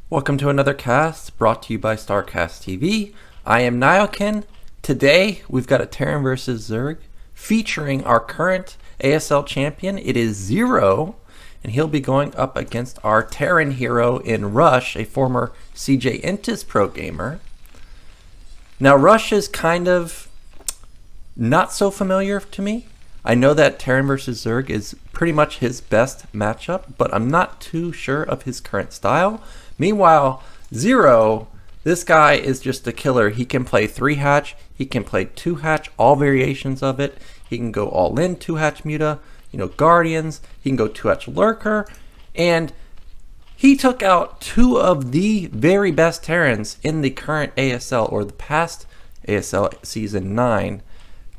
Welcome to another cast brought to you by StarCastTV. I am Nyoken. Today we've got a Terran vs. Zerg featuring our current ASL champion. It is Zero, and he'll be going up against our Terran hero in Rush, a former CJ Intis pro gamer. Now Rush is kind of not so familiar to me. I know that Terran vs. Zerg is pretty much his best matchup, but I'm not too sure of his current style. Meanwhile, Zero, this guy is just a killer. He can play 3-hatch, he can play 2-hatch, all variations of it. He can go all in 2-hatch muta, Guardians, he can go 2-hatch lurker, and he took out two of the very best Terrans in the current ASL, or the past ASL Season 9,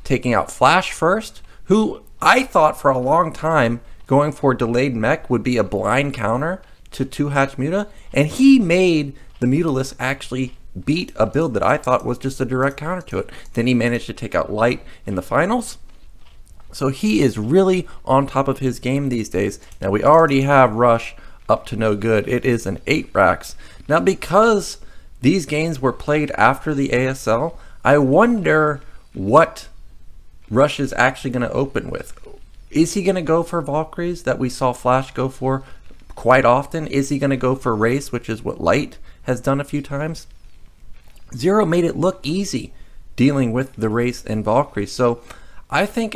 taking out Flash first, who I thought for a long time going for delayed mech would be a blind counter to 2-hatch muta, and he made the mutalist actually beat a build that I thought was just a direct counter to it. Then he managed to take out Light in the finals. So he is really on top of his game these days. Now we already have Rush up to no good. It is an 8 racks. Now because these games were played after the ASL, I wonder what Rush is actually going to open with. Is he going to go for Valkyries that we saw Flash go for quite often? Is he going to go for Race, which is what Light has done a few times? Zero made it look easy dealing with the Race and Valkyrie. So I think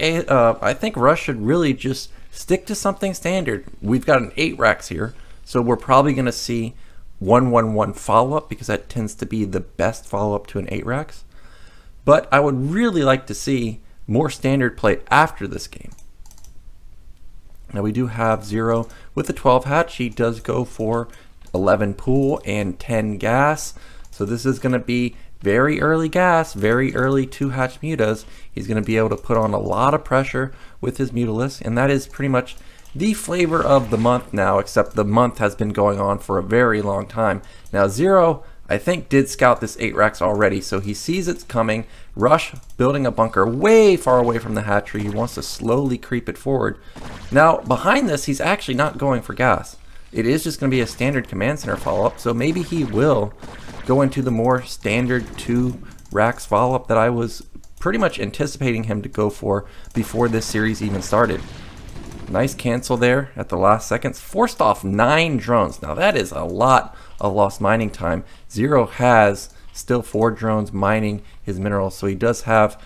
Rush should really just stick to something standard. We've got an 8 racks here, so we're probably going to see 1-1-1 follow-up because that tends to be the best follow-up to an 8 racks. But I would really like to see more standard play after this game. Now we do have Zero with the 12 hatch. He does go for 11 pool and 10 gas. So this is going to be very early gas, very early 2-hatch mutas. He's going to be able to put on a lot of pressure with his mutalist, and that is pretty much the flavor of the month now, except the month has been going on for a very long time. Now Zero, I think, did scout this 8 racks already, so he sees it's coming. Rush building a bunker way far away from the hatchery. He wants to slowly creep it forward. Now behind this, he's actually not going for gas. It is just going to be a standard command center follow-up, so maybe he will go into the more standard 2 racks follow-up that I was pretty much anticipating him to go for before this series even started. Nice cancel there at the last seconds. Forced off 9 drones. Now that is a lot of lost mining time. Zero has still 4 drones mining his minerals, so he does have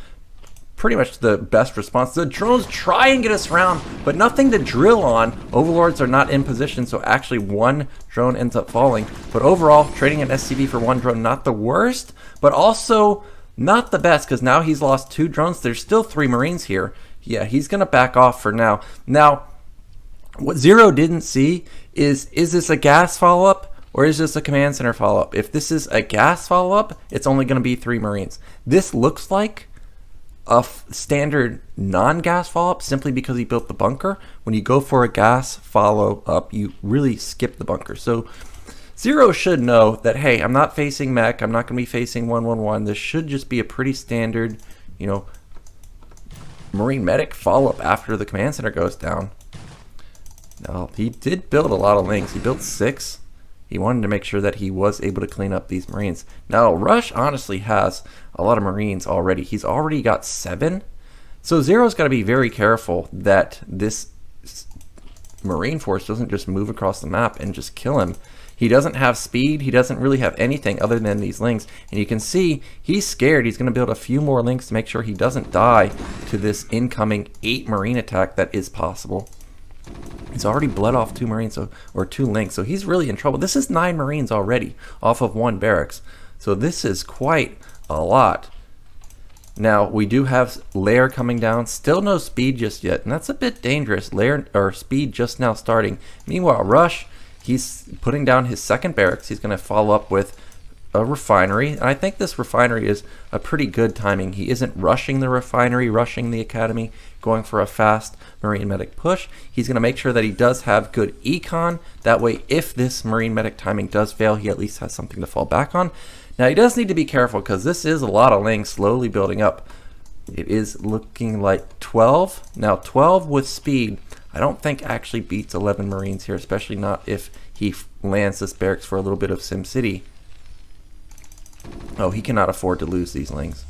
pretty much the best response. The drones try and get us around, but nothing to drill on. Overlords are not in position, so actually 1 drone ends up falling. But overall, trading an SCV for 1 drone, not the worst, but also not the best, because now he's lost 2 drones. There's still 3 Marines here. Yeah, he's going to back off for now. Now, what Zero didn't see is this a gas follow-up or is this a command center follow-up? If this is a gas follow-up, it's only going to be 3 Marines. This looks like a standard non-gas follow-up simply because he built the bunker. When you go for a gas follow-up, you really skip the bunker. So Zero should know that, hey, I'm not facing mech. I'm not going to be facing 1-1-1. This should just be a pretty standard, Marine medic follow-up after the command center goes down. Now, he did build a lot of links. He built 6. He wanted to make sure that he was able to clean up these Marines. Now, Rush honestly has a lot of Marines already. He's already got 7. So Zero's got to be very careful that this Marine force doesn't just move across the map and just kill him. He doesn't have speed. He doesn't really have anything other than these links. And you can see he's scared. He's going to build a few more links to make sure he doesn't die to this incoming 8 Marine attack that is possible. He's already bled off 2 Marines, or 2 links, so he's really in trouble. This is 9 Marines already off of 1 barracks. So this is quite a lot. Now, we do have Lair coming down. Still no speed just yet, and that's a bit dangerous. Lair, or speed just now starting. Meanwhile, Rush, he's putting down his 2nd barracks. He's going to follow up with a refinery. And I think this refinery is a pretty good timing. He isn't rushing the refinery, rushing the academy, going for a fast Marine medic push. He's going to make sure that he does have good econ. That way, if this Marine medic timing does fail, he at least has something to fall back on. Now, he does need to be careful because this is a lot of links slowly building up. It is looking like 12. Now, 12 with speed, I don't think actually beats 11 Marines here, especially not if he lands this barracks for a little bit of SimCity. Oh, he cannot afford to lose these Lings.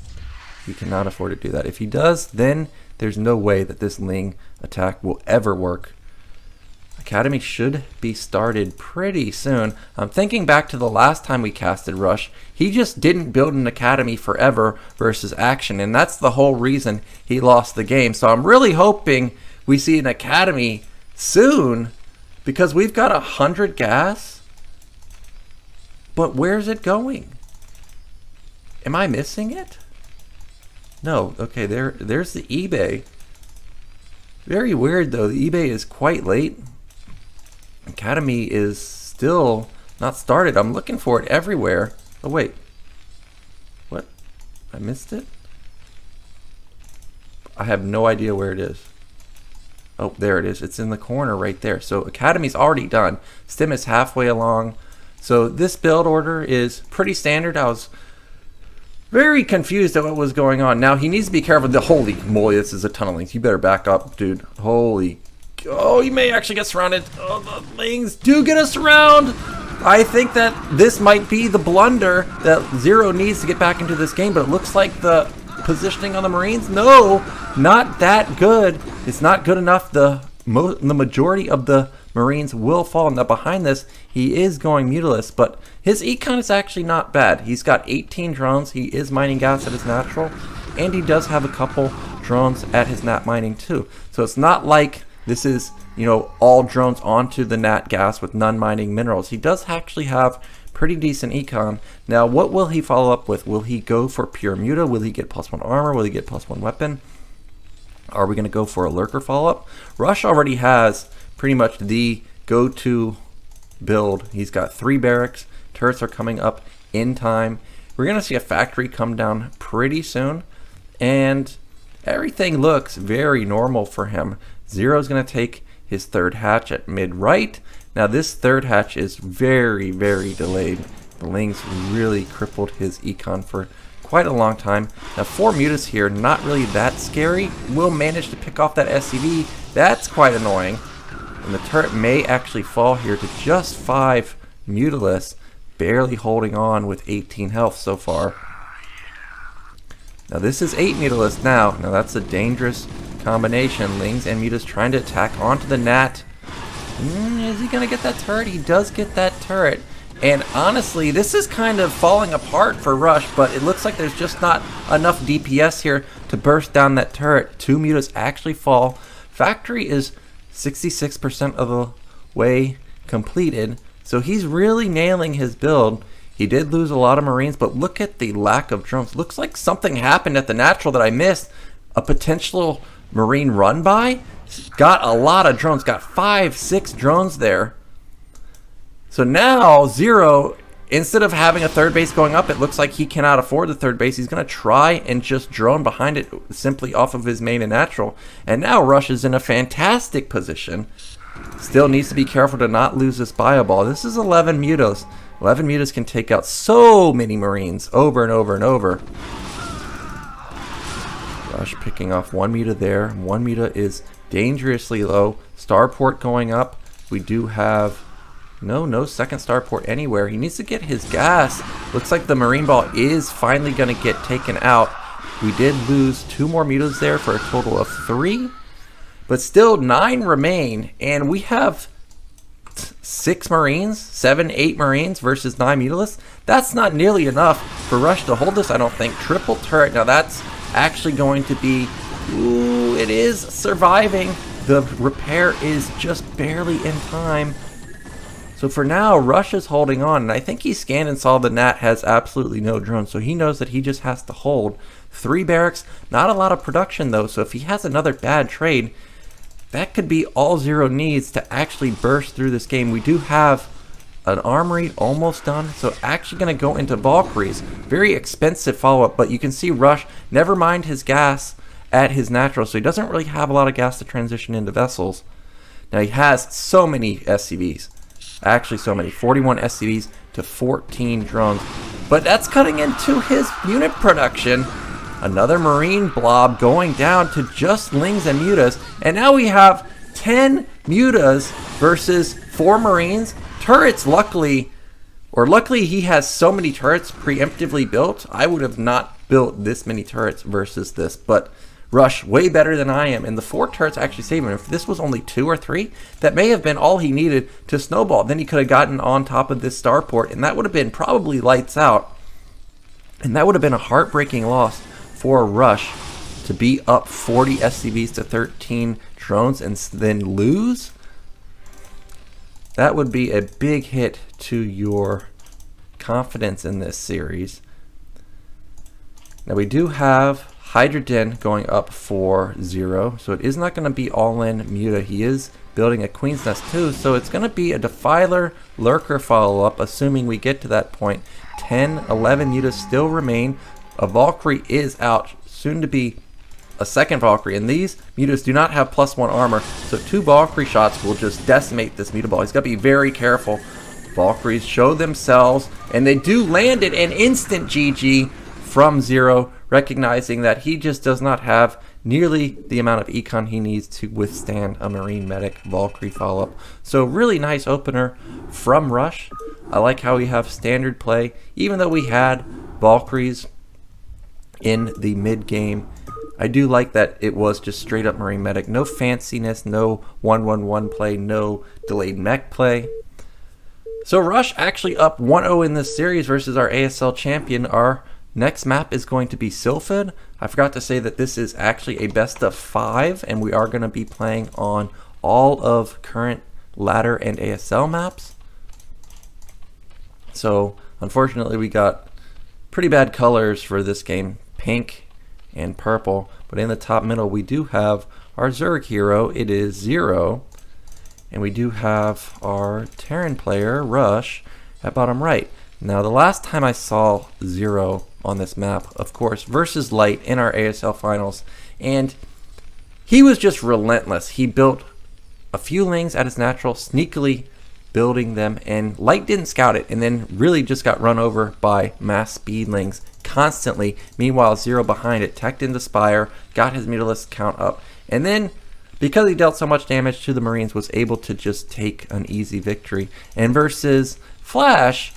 He cannot afford to do that. If he does, then there's no way that this Ling attack will ever work. Academy should be started pretty soon. I'm thinking back to the last time we casted Rush. He just didn't build an academy forever versus Action, and that's the whole reason he lost the game. So I'm really hoping we see an academy soon, because we've got 100 gas. But where's it going? Am I missing it? No. Okay, there's the eBay. Very weird though. The eBay is quite late. Academy is still not started. I'm looking for it everywhere. Oh wait. What? I missed it? I have no idea where it is. Oh, there it is. It's in the corner right there. So Academy's already done. Stim is halfway along. So this build order is pretty standard. I was very confused at what was going on. Now he needs to be careful. Holy moly, this is a ton of Lings. You better back up, dude. Holy. Oh, he may actually get surrounded. Oh, the Lings do get us around. I think that this might be the blunder that Zero needs to get back into this game, but it looks like the positioning on the Marines, no, not that good. It's not good enough. The majority of the Marines will fall. Now behind this, he is going mutilus, but his econ is actually not bad. He's got 18 drones. He is mining gas at his natural, and he does have a couple drones at his nat mining too. So it's not like this is, you know, all drones onto the nat gas with none mining minerals. He does actually have pretty decent econ. Now what will he follow up with? Will he go for pure muta? Will he get +1 armor? Will he get +1 weapon? Are we going to go for a lurker follow-up? Rush already has pretty much the go-to build. He's got 3 barracks. Turrets are coming up in time. We're going to see a factory come down pretty soon, and everything looks very normal for him. Zero's going to take his 3rd hatch at mid-right. Now this 3rd hatch is very, very delayed. The Lings really crippled his econ for quite a long time. Now 4 mutas here, not really that scary. Will manage to pick off that SCV. That's quite annoying. And the turret may actually fall here to just 5 mutilus, barely holding on with 18 health so far. Now this is 8 mutilus now. Now that's a dangerous combination. Lings and mutas trying to attack onto the nat. Is he going to get that turret? He does get that turret. And honestly, this is kind of falling apart for Rush, but it looks like there's just not enough DPS here to burst down that turret. 2 mutas actually fall. Factory is 66% of the way completed, so he's really nailing his build. He did lose a lot of Marines, but look at the lack of drones. Looks like something happened at the natural that I missed. A potential Marine run by. Got a lot of drones. Got 5, 6 drones there. So now Zero, instead of having a 3rd base going up, it looks like he cannot afford the 3rd base. He's going to try and just drone behind it simply off of his main and natural. And now Rush is in a fantastic position. Still needs to be careful to not lose this bio ball. This is 11 mutas. 11 mutas can take out so many Marines over and over and over. Rush picking off 1 muta there. 1 muta is dangerously low. Starport going up. We do have no 2nd starport anywhere. He needs to get his gas. Looks like the Marine ball is finally going to get taken out. We did lose 2 more mutas there for a total of 3. But still 9 remain. And we have 6 Marines, 7, 8 Marines versus 9 mutilus. That's not nearly enough for Rush to hold this, I don't think. Triple turret. Now that's actually going to be... Ooh, it is surviving. The repair is just barely in time. So for now, Rush is holding on, and I think he scanned and saw the nat has absolutely no drones, so he knows that he just has to hold. 3 barracks, not a lot of production though, so if he has another bad trade, that could be all Zero needs to actually burst through this game. We do have an armory almost done, so actually going to go into Valkyries. Very expensive follow-up, but you can see Rush, never mind his gas at his natural, so he doesn't really have a lot of gas to transition into vessels. Now he has so many SCVs. Actually so many, 41 SCVs to 14 drones, but that's cutting into his unit production. Another Marine blob going down to just Lings and mutas, and now we have 10 mutas versus 4 Marines turrets, luckily he has so many turrets preemptively built. I would have not built this many turrets versus this, but Rush way better than I am, and the 4 turrets actually saved him. If this was only 2 or 3, that may have been all he needed to snowball. Then he could have gotten on top of this starport, and that would have been probably lights out. And that would have been a heartbreaking loss for Rush to be up 40 SCVs to 13 drones and then lose. That would be a big hit to your confidence in this series. Now we do have Hydrogen going up for 0, so it is not going to be all in Muta. He is building a Queen's Nest too, so it's going to be a Defiler Lurker follow-up, assuming we get to that point. 10, 11 Mutas still remain. A Valkyrie is out, soon to be a second Valkyrie, and these Mutas do not have +1 armor, so 2 Valkyrie shots will just decimate this Muta ball. He's got to be very careful. Valkyries show themselves, and they do land it, an instant GG from 0, recognizing that he just does not have nearly the amount of econ he needs to withstand a Marine Medic Valkyrie follow-up. So really nice opener from Rush. I like how we have standard play, even though we had Valkyries in the mid-game. I do like that it was just straight up Marine Medic. No fanciness, no 1-1-1 play, no delayed mech play. So Rush actually up 1-0 in this series versus our ASL champion. Our next map is going to be Sylphid. I forgot to say that this is actually a best of 5, and we are going to be playing on all of current ladder and ASL maps. So unfortunately we got pretty bad colors for this game, pink and purple, but in the top middle we do have our Zerg hero. It is 0, and we do have our Terran player Rush at bottom right. Now the last time I saw 0 on this map, of course, versus Light in our ASL finals, and he was just relentless. He built a few lings at his natural, sneakily building them, and Light didn't scout it, and then really just got run over by mass speed lings constantly. Meanwhile, 0 behind it, teched into Spire, got his Mutalist count up, and then because he dealt so much damage to the Marines, was able to just take an easy victory. And versus Flash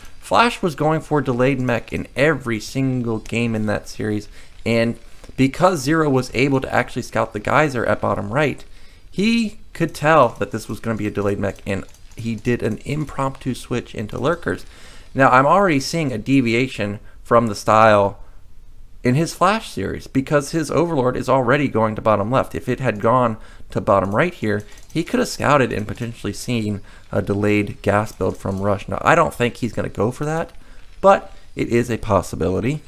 was going for delayed mech in every single game in that series, and because 0 was able to actually scout the geyser at bottom right, he could tell that this was going to be a delayed mech, and he did an impromptu switch into lurkers. Now I'm already seeing a deviation from the style in his Flash series, because his Overlord is already going to bottom left. If it had gone to bottom right here, he could have scouted and potentially seen a delayed gas build from Rush. Now I don't think he's going to go for that, but it is a possibility.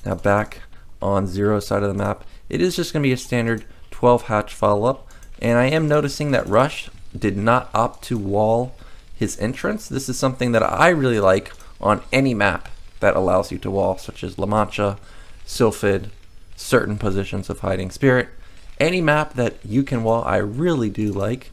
Now back on 0 side of the map, it is just going to be a standard 12 hatch follow-up, and I am noticing that Rush did not opt to wall his entrance. This is something that I really like on any map that allows you to wall, such as La Mancha, Sylphid, certain positions of Hiding Spirit. Any map that you can wall, I really do like.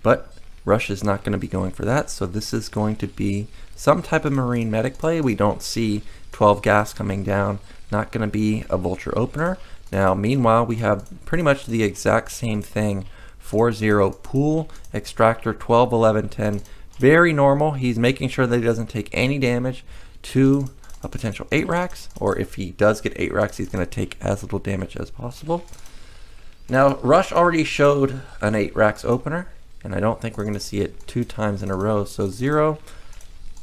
But Rush is not going to be going for that, so this is going to be some type of Marine Medic play. We don't see 12 gas coming down, not going to be a Vulture opener. Now, meanwhile, we have pretty much the exact same thing for 0. Pool, Extractor, 12, 11, 10. Very normal. He's making sure that he doesn't take any damage to a potential 8 racks, or if he does get 8 racks, he's going to take as little damage as possible. Now, Rush already showed an 8 racks opener, and I don't think we're going to see it 2 times in a row. So 0,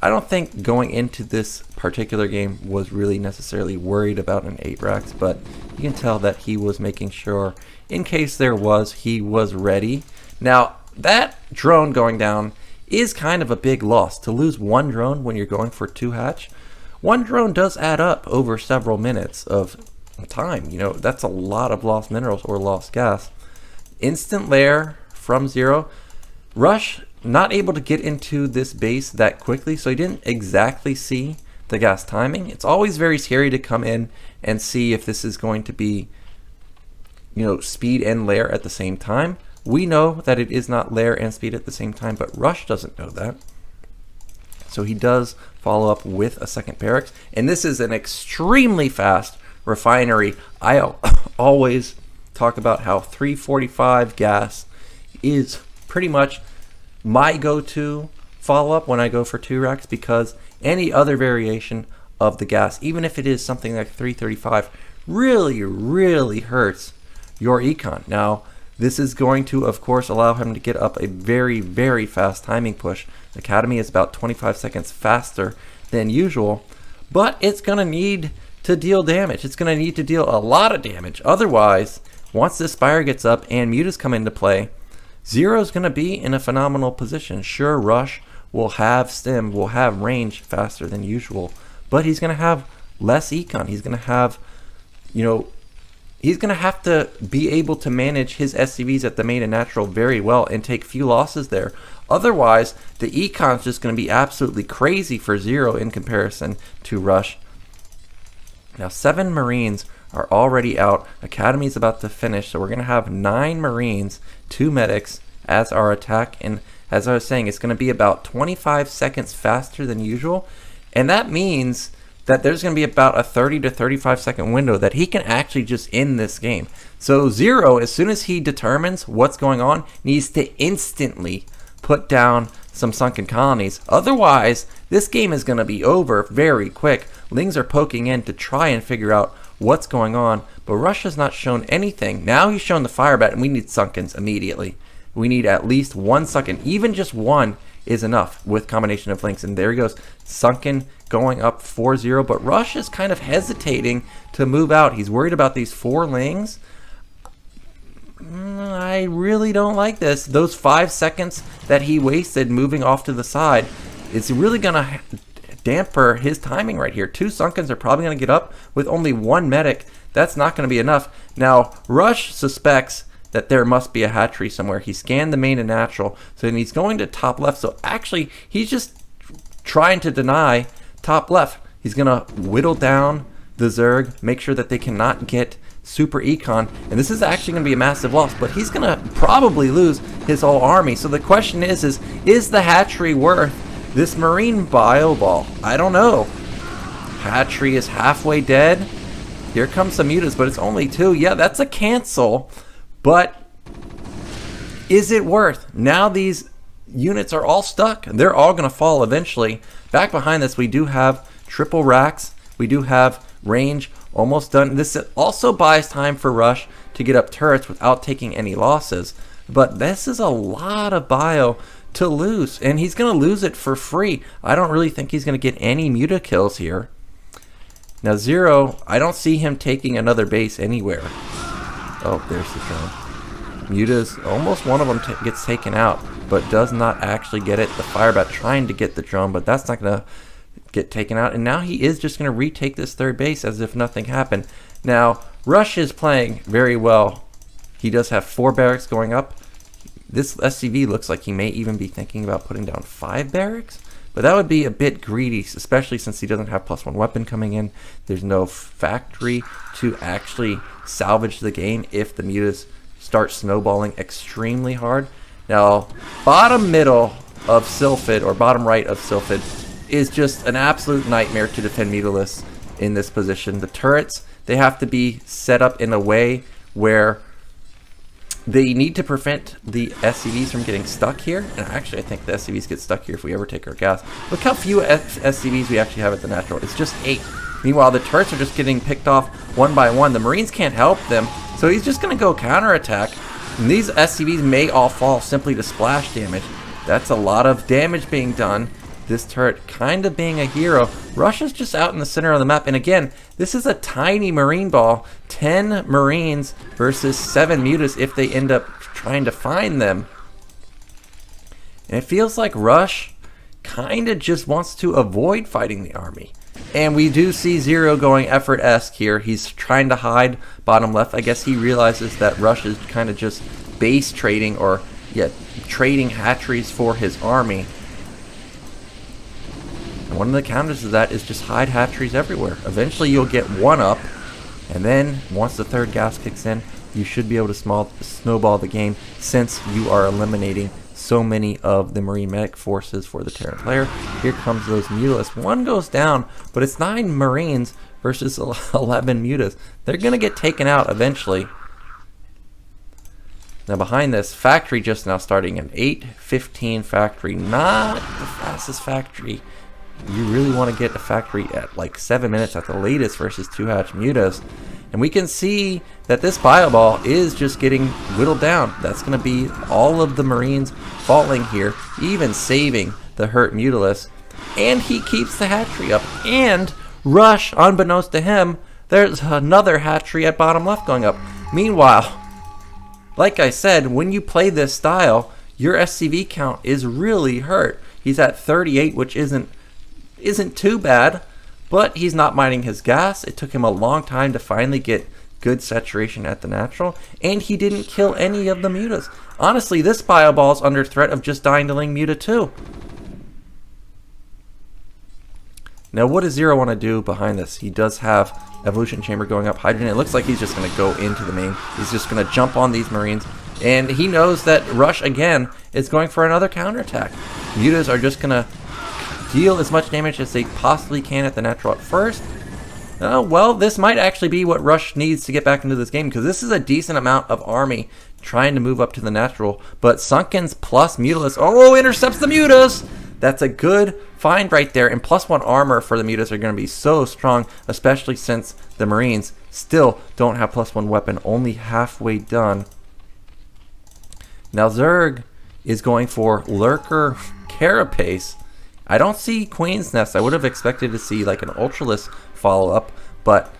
I don't think going into this particular game was really necessarily worried about an 8 racks, but you can tell that he was making sure, in case there was, he was ready. Now, that drone going down is kind of a big loss. To lose 1 drone when you're going for 2 hatch, 1 drone does add up over several minutes of time. You know, that's a lot of lost minerals or lost gas. Instant lair from 0. Rush not able to get into this base that quickly, so he didn't exactly see the gas timing. It's always very scary to come in and see if this is going to be, you know, speed and lair at the same time. We know that it is not lair and speed at the same time, but Rush doesn't know that. So he does follow up with a second barracks, and this is an extremely fast refinery. I always talk about how 345 gas is pretty much my go-to follow-up when I go for 2 racks, because any other variation of the gas, even if it is something like 335, really hurts your econ. Now, this is going to, of course, allow him to get up a very fast timing push. Academy is about 25 seconds faster than usual, but it's going to need to deal damage. It's going to need to deal a lot of damage. Otherwise, once this Spire gets up and mutas come into play, Zero is going to be in a phenomenal position. Sure, Rush will have stim, will have range faster than usual, but he's going to have less econ. He's going to have, you know, he's going to have to be able to manage his SCVs at the main and natural very well and take few losses there. Otherwise, the econ's just going to be absolutely crazy for Zero in comparison to Rush. Now, 7 Marines are already out. Academy's about to finish, so we're going to have 9 Marines, 2 medics as our attack. And as I was saying, it's going to be about 25 seconds faster than usual. And that means that there's going to be about a 30 to 35 second window that he can actually just end this game. So Zero, as soon as he determines what's going on, needs to instantly put down some sunken colonies. Otherwise, this game is going to be over very quick. Lings are poking in to try and figure out what's going on, but Rush has not shown anything. Now he's shown the fire bat, and we need sunkens immediately. We need at least 1 sunken. Even just 1 is enough with combination of links. And there he goes, sunken going up 4-0, but Rush is kind of hesitating to move out. He's worried about these 4 lings. I really don't like this. Those 5 seconds that he wasted moving off to the side, it's really gonna damper his timing right here. 2 sunkens are probably gonna get up with only 1 medic. That's not gonna be enough. Now, Rush suspects that there must be a hatchery somewhere. He scanned the main and natural, so then he's going to top left. So actually, he's just trying to deny top left. He's gonna whittle down the Zerg, make sure that they cannot get super econ, and this is actually going to be a massive loss, but he's going to probably lose his whole army. So the question is the hatchery worth this Marine bio ball? I don't know. Hatchery is halfway dead. Here comes some mutas, but it's only 2. Yeah, that's a cancel, but is it worth? Now these units are all stuck. They're all going to fall eventually. Back behind this, we do have triple racks. We do have range almost done. This also buys time for Rush to get up turrets without taking any losses. But this is a lot of bio to lose, and he's going to lose it for free. I don't really think he's going to get any muta kills here. Now Zero, I don't see him taking another base anywhere. Oh, there's the drone. Mutas, almost one of them gets taken out, but does not actually get it. The Firebat trying to get the drone, but that's not going to get taken out, and now he is just going to retake this 3rd base as if nothing happened. Now, Rush is playing very well. He does have 4 barracks going up. This SCV looks like he may even be thinking about putting down 5 barracks, but that would be a bit greedy, especially since he doesn't have +1 weapon coming in. There's no factory to actually salvage the game if the mutas start snowballing extremely hard. Now, bottom middle of Sylphid, or bottom right of Sylphid, is just an absolute nightmare to defend mutalists in this position. The turrets, they have to be set up in a way where they need to prevent the SCVs from getting stuck here. And actually, I think the SCVs get stuck here if we ever take our gas. Look how few SCVs we actually have at the natural. It's just 8. Meanwhile, the turrets are just getting picked off one by one. The Marines can't help them, so he's just going to go counterattack. And these SCVs may all fall simply to splash damage. That's a lot of damage being done. This turret kind of being a hero. Rush is just out in the center of the map. And again, this is a tiny Marine ball. 10 Marines versus 7 mutas if they end up trying to find them. And it feels like Rush kind of just wants to avoid fighting the army. And we do see Zero going effort-esque here. He's trying to hide bottom left. I guess he realizes that Rush is kind of just base trading, or trading hatcheries for his army. And one of the counters to that is just hide hatcheries everywhere. Eventually you'll get 1 up, and then once the 3rd gas kicks in, you should be able to snowball the game, since you are eliminating so many of the Marine medic forces for the Terran player. Here comes those mutalists. 1 goes down, but it's 9 Marines versus 11 mutas. They're going to get taken out eventually. Now behind this, factory just now starting an 8:15 factory. Not the fastest factory. You really want to get a factory at like 7 minutes at the latest versus 2-hatch mutas. And we can see that this bio ball is just getting whittled down. That's going to be all of the Marines falling here, even saving the hurt Mutalisk. And he keeps the hatchery up. And Rush, unbeknownst to him, there's another hatchery at bottom left going up. Meanwhile, like I said, when you play this style, your SCV count is really hurt. He's at 38, which isn't too bad, but he's not mining his gas. It took him a long time to finally get good saturation at the natural, and he didn't kill any of the mutas. Honestly, this bio ball is under threat of just dying to Ling Muta too. Now, what does Zero want to do behind this? He does have Evolution Chamber going up, Hydrogen. It looks like he's just going to go into the main. He's just going to jump on these Marines, and he knows that Rush, again, is going for another counterattack. Mutas are just going to deal as much damage as they possibly can at the natural at first. Well, this might actually be what Rush needs to get back into this game, because this is a decent amount of army trying to move up to the natural. But Sunkens plus Mutalisk, oh, intercepts the Mutas! That's a good find right there, and +1 armor for the mutas are going to be so strong, especially since the Marines still don't have +1 weapon, only halfway done. Now Zerg is going for Lurker Carapace. I don't see Queen's Nest. I would have expected to see like an Ultralisk follow-up, but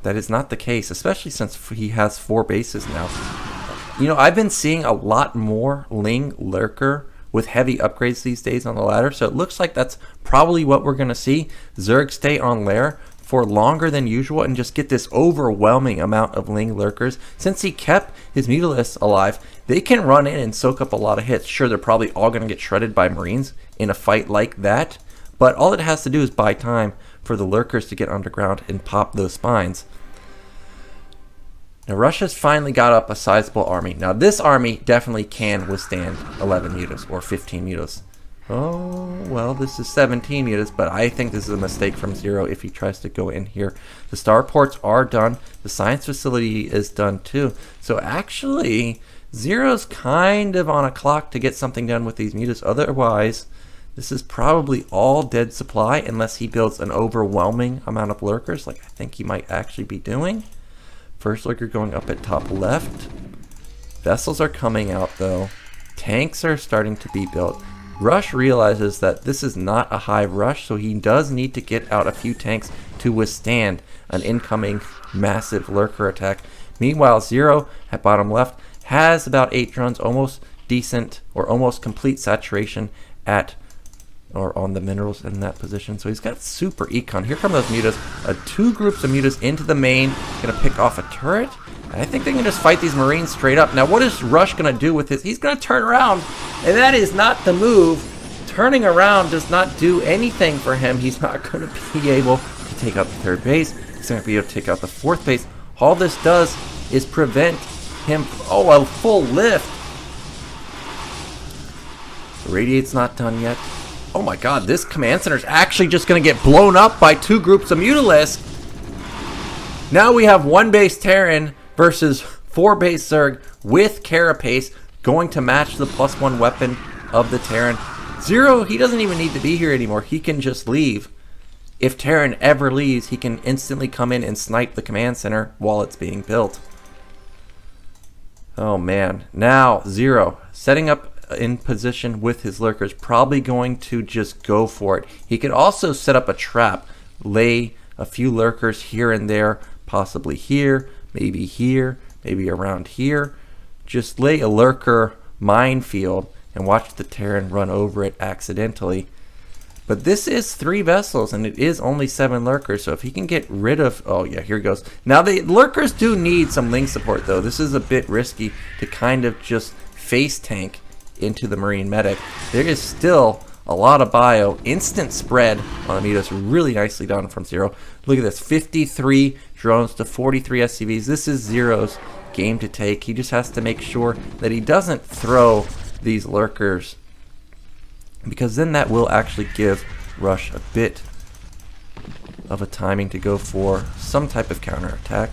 that is not the case, especially since he has 4 bases now. You know, I've been seeing a lot more Ling Lurker with heavy upgrades these days on the ladder, so it looks like that's probably what we're going to see. Zerg stay on lair for longer than usual and just get this overwhelming amount of Ling Lurkers. Since he kept his Mutalisks alive, they can run in and soak up a lot of hits. Sure, they're probably all going to get shredded by Marines in a fight like that, but all it has to do is buy time for the Lurkers to get underground and pop those spines. Now Russia's finally got up a sizable army. Now this army definitely can withstand 11 mutas or 15 mutas. Oh, well, this is 17 mutas, but I think this is a mistake from Zero if he tries to go in here. The starports are done. The science facility is done too. So actually, Zero's kind of on a clock to get something done with these mutas. Otherwise, this is probably all dead supply unless he builds an overwhelming amount of lurkers, like I think he might actually be doing. First lurker going up at top left. Vessels are coming out though. Tanks are starting to be built. Rush realizes that this is not a high rush, so he does need to get out a few tanks to withstand an incoming massive lurker attack. Meanwhile, Zero at bottom left has about 8 drones, almost decent or almost complete saturation at or on the minerals in that position. So he's got super econ. Here come those mutas. 2 groups of mutas into the main. Gonna pick off a turret. And I think they can just fight these Marines straight up. Now what is Rush gonna do with this? He's gonna turn around. And that is not the move. Turning around does not do anything for him. He's not gonna be able to take out the 3rd base. He's not gonna be able to take out the 4th base. All this does is prevent him, oh, a full lift. The radiate's not done yet. Oh my god, this command center is actually just going to get blown up by 2 groups of Mutalisk. Now we have 1 base Terran versus 4 base Zerg with Carapace going to match the +1 weapon of the Terran. Zero, he doesn't even need to be here anymore. He can just leave. If Terran ever leaves, he can instantly come in and snipe the command center while it's being built. Oh man, now Zero setting up in position with his lurkers, probably going to just go for it. He could also set up a trap, lay a few lurkers here and there, possibly here, maybe around here. Just lay a lurker minefield and watch the Terran run over it accidentally. But this is 3 vessels and it is only 7 lurkers, so if he can get rid of, oh yeah, here he goes. Now the lurkers do need some Ling support though. This is a bit risky to kind of just face tank into the Marine medic. There is still a lot of bio. Instant spread on the mutas, really nicely done from Zero. Look at this, 53 drones to 43 SCVs. This is Zero's game to take. He just has to make sure that he doesn't throw these lurkers, because then that will actually give Rush a bit of a timing to go for some type of counterattack.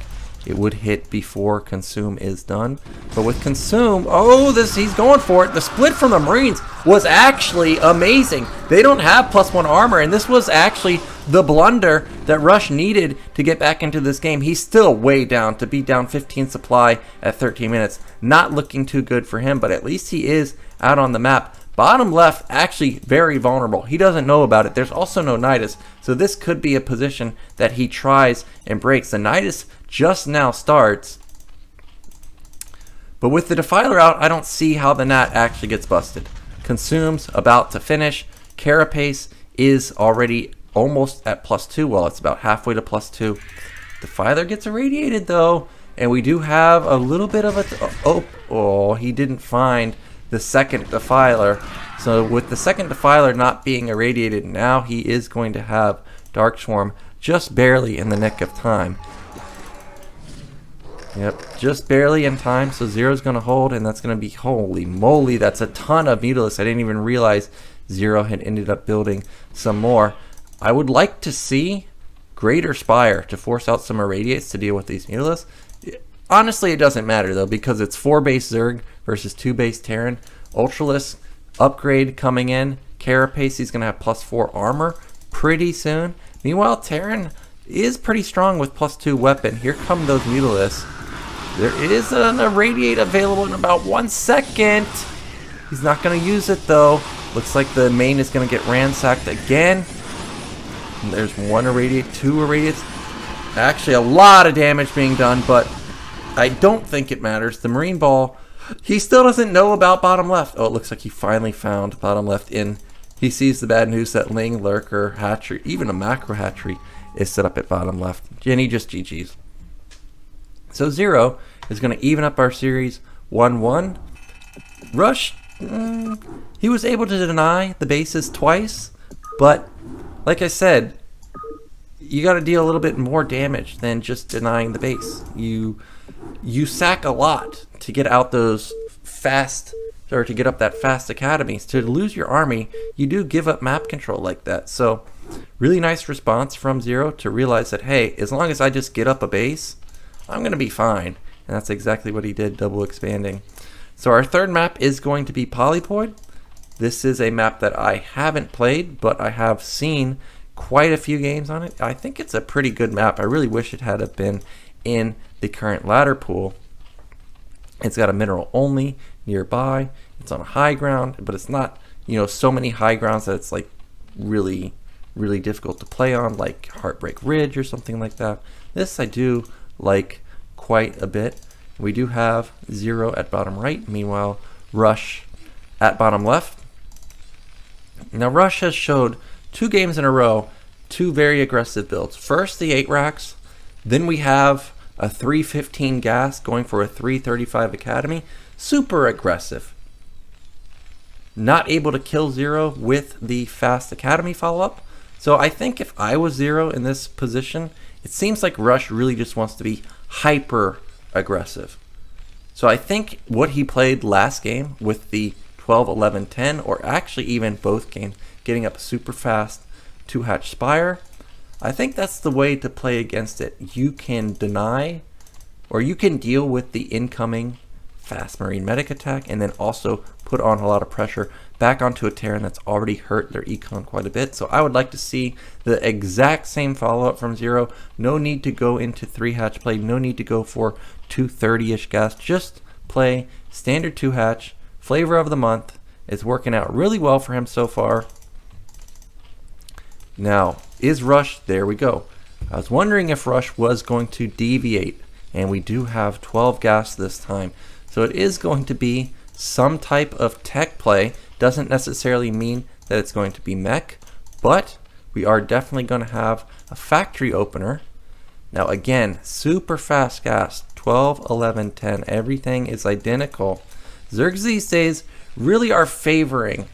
it would hit before Consume is done. But with Consume, oh, he's going for it. The split from the Marines was actually amazing. They don't have +1 armor, and this was actually the blunder that Rush needed to get back into this game. He's still way down. To be down 15 supply at 13 minutes, not looking too good for him, but at least he is out on the map. Bottom left, actually very vulnerable. He doesn't know about it. There's also no Nidus, so this could be a position that he tries and breaks. The Nidus just now starts, but with the Defiler out, I don't see how the Nat actually gets busted. Consume's about to finish. Carapace is already almost at +2. Well, it's about halfway to +2. Defiler gets irradiated though, and we do have a little bit of a... Oh, he didn't find the second Defiler. So with the second Defiler not being irradiated, now he is going to have Dark Swarm just barely in the nick of time. Yep, just barely in time. So Zero's going to hold, and that's going to be, holy moly, that's a ton of Mutalisk. I didn't even realize Zero had ended up building some more. I would like to see Greater Spire to force out some Irradiates to deal with these Mutalisks. Honestly, it doesn't matter though, because it's 4 base Zerg versus 2 base Terran. Ultralisk upgrade coming in. Carapace, he's going to have +4 armor pretty soon. Meanwhile, Terran is pretty strong with +2 weapon. Here come those Mutalisks. There is an Irradiate available in about 1 second. He's not going to use it though. Looks like the main is going to get ransacked again. And there's 1 Irradiate, 2 Irradiates. Actually, a lot of damage being done, but I don't think it matters. The Marine Ball, he still doesn't know about bottom left. Oh, it looks like he finally found bottom left in. He sees the bad news that Ling, Lurker, Hatchery, even a Macro Hatchery is set up at bottom left. Jenny just GG's. So Zero is going to even up our series 1-1. Rush, he was able to deny the bases twice, but like I said, you got to deal a little bit more damage than just denying the base. You sack a lot to get out those fast, or to get up that fast academies. To lose your army, you do give up map control like that. So really nice response from Zero to realize that, hey, as long as I just get up a base, I'm going to be fine. And that's exactly what he did, double expanding. So our third map is going to be Polypoid. This is a map that I haven't played, but I have seen quite a few games on it. I think it's a pretty good map. I really wish it had been in the current ladder pool. It's got a mineral only nearby. It's on a high ground, but it's not, so many high grounds that it's like really, really difficult to play on, like Heartbreak Ridge or something like that. This I do like quite a bit. We do have Zero at bottom right. Meanwhile, Rush at bottom left. Now Rush has showed 2 games in a row, 2 very aggressive builds. First, the 8 racks. Then we have a 315 gas going for a 335 academy. Super aggressive. Not able to kill Zero with the fast academy follow-up. So I think if I was Zero in this position, it seems like Rush really just wants to be hyper aggressive. So I think what he played last game with the 12, 11, 10, or actually even both games, getting up super fast 2-hatch Spire, I think that's the way to play against it. You can deny, or you can deal with the incoming fast Marine medic attack, and then also put on a lot of pressure back onto a Terran that's already hurt their econ quite a bit. So I would like to see the exact same follow-up from Zero. No need to go into 3-hatch play. No need to go for 230-ish gas. Just play standard 2-hatch. Flavor of the month. It's working out really well for him so far. Now, is Rush? There we go. I was wondering if Rush was going to deviate, and we do have 12 gas this time. So it is going to be some type of tech play. Doesn't necessarily mean that it's going to be mech, but we are definitely going to have a factory opener. Now again, super fast gas, 12, 11, 10. Everything is identical. Zergs these days really are favoring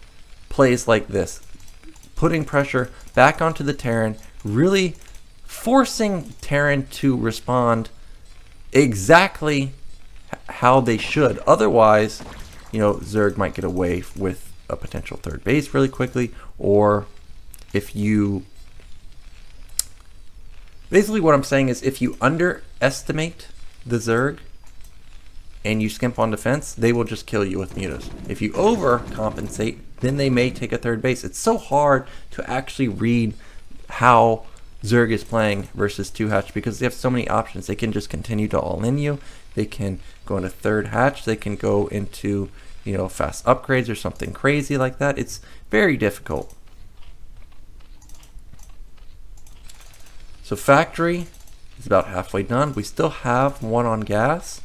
plays like this. Putting pressure back onto the Terran, really forcing Terran to respond exactly how they should. Otherwise, Zerg might get away with a potential third base really quickly, or if you... Basically what I'm saying is if you underestimate the Zerg and you skimp on defense, they will just kill you with mutas. If you overcompensate, then they may take a third base. It's so hard to actually read how Zerg is playing versus 2-hatch because they have so many options. They can just continue to all-in you. They can go into third hatch. They can go into, you know, fast upgrades or something crazy like that. It's very difficult. So factory is about halfway done. We still have one on gas.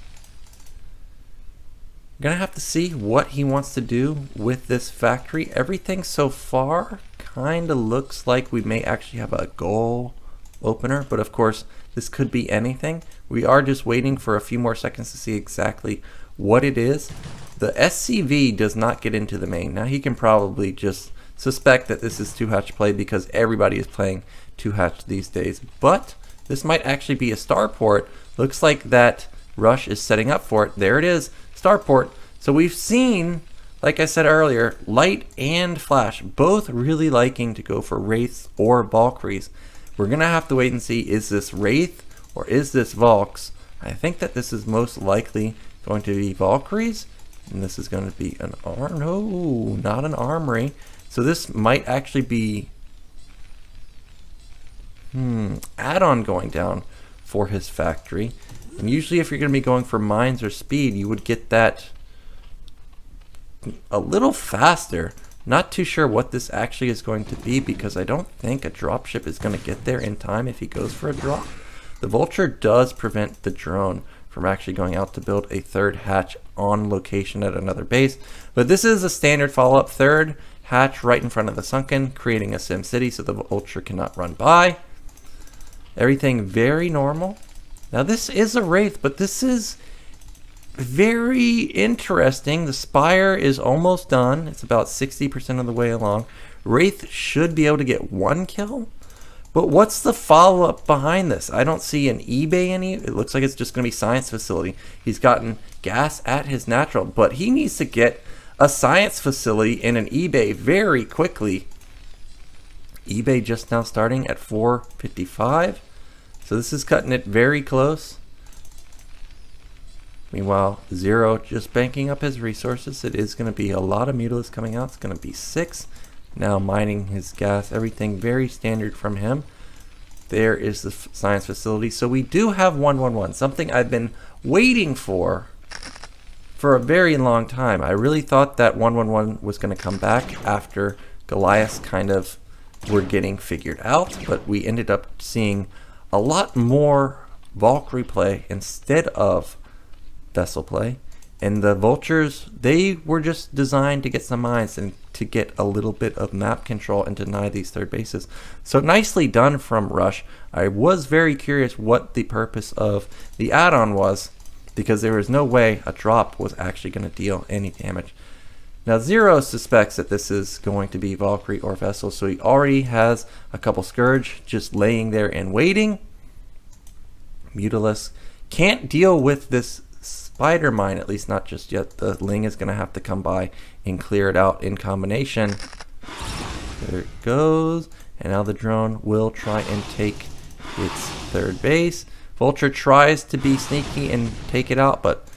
We're gonna have to see what he wants to do with this factory. Everything so far kind of looks like we may actually have a goal opener, but of course this could be anything. We are just waiting for a few more seconds to see exactly what it is. The SCV does not get into the main. Now he can probably just suspect that this is 2-hatch play because everybody is playing 2-hatch these days, but this might actually be a starport. Looks like that Rush is setting up for it. There it is, starport. So we've seen, like I said earlier, Light and Flash both really liking to go for Wraiths or Valkyries. We're gonna have to wait and see, is this Wraith or is this Valks? I think that this is most likely going to be Valkyries, and this is going to be an no, not an armory. So this might actually be add-on going down for his factory. And usually if you're going to be going for mines or speed, you would get that a little faster. Not too sure what this actually is going to be because I don't think a dropship is going to get there in time if he goes for a drop. The Vulture does prevent the drone from actually going out to build a third hatch on location at another base. But this is a standard follow-up third hatch right in front of the sunken, creating a sim city so the Vulture cannot run by. Everything very normal. Now this is a Wraith, but this is very interesting. The Spire is almost done. It's about 60% of the way along. Wraith should be able to get 1 kill. But what's the follow-up behind this? I don't see an eBay any. It looks like it's just going to be science facility. He's gotten gas at his natural, but he needs to get a science facility and an eBay very quickly. eBay just now starting at 455. So this is cutting it very close. Meanwhile, Zero just banking up his resources. It is going to be a lot of Mutilas coming out. It's going to be 6. Now mining his gas. Everything very standard from him. There is the science facility. So we do have 111. Something I've been waiting for a very long time. I really thought that 111 was going to come back after Goliath kind of were getting figured out. But we ended up seeing a lot more Valkyrie play instead of vessel play, and the Vultures, they were just designed to get some mines and to get a little bit of map control and deny these third bases. So nicely done from Rush. I was very curious what the purpose of the add-on was because there was no way a drop was actually going to deal any damage. Now Zero suspects that this is going to be Valkyrie or Vessel, so he already has a couple Scourge just laying there and waiting. Mutalisk can't deal with this Spider Mine, at least not just yet. The Ling is going to have to come by and clear it out in combination. There it goes. And now the drone will try and take its third base. Vulture tries to be sneaky and take it out, but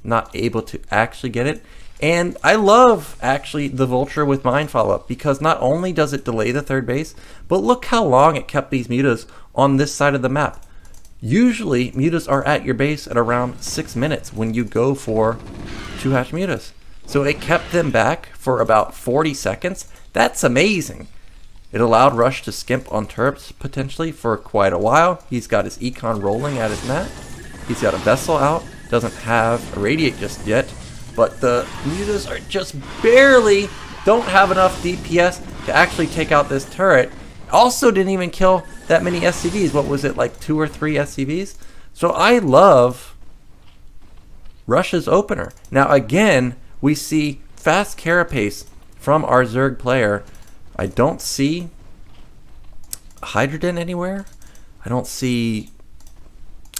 not able to actually get it. And I love actually the Vulture with mine follow-up because not only does it delay the third base, but look how long it kept these mutas on this side of the map. Usually, mutas are at your base at around 6 minutes when you go for 2-hatch mutas. So it kept them back for about 40 seconds. That's amazing. It allowed Rush to skimp on turrets potentially for quite a while. He's got his econ rolling at his mat. He's got a vessel out. Doesn't have a radiate just yet. But the mutas are just barely, don't have enough DPS to actually take out this turret. Also didn't even kill that many SCVs. What was it, like 2 or 3 SCVs? So I love Rush's opener. Now again, we see fast carapace from our Zerg player. I don't see Hydrogen anywhere. I don't see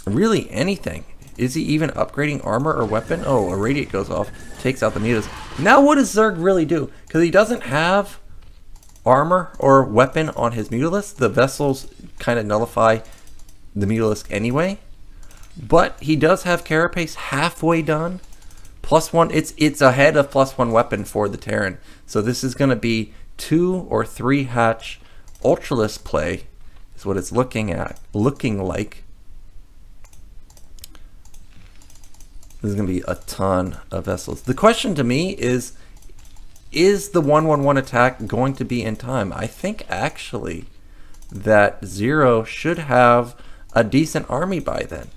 really anything. Is he even upgrading armor or weapon? Oh, a radiate goes off, takes out the mutas. Now what does Zerg really do? Because he doesn't have armor or weapon on his Mutalisk. The vessels kind of nullify the Mutalisk anyway. But he does have carapace halfway done. +1, it's ahead of +1 weapon for the Terran. So this is going to be 2 or 3 hatch Ultraless play is what it's looking like. There's going to be a ton of vessels. The question to me is the 1-1-1 attack going to be in time? I think actually that Zero should have a decent army by then.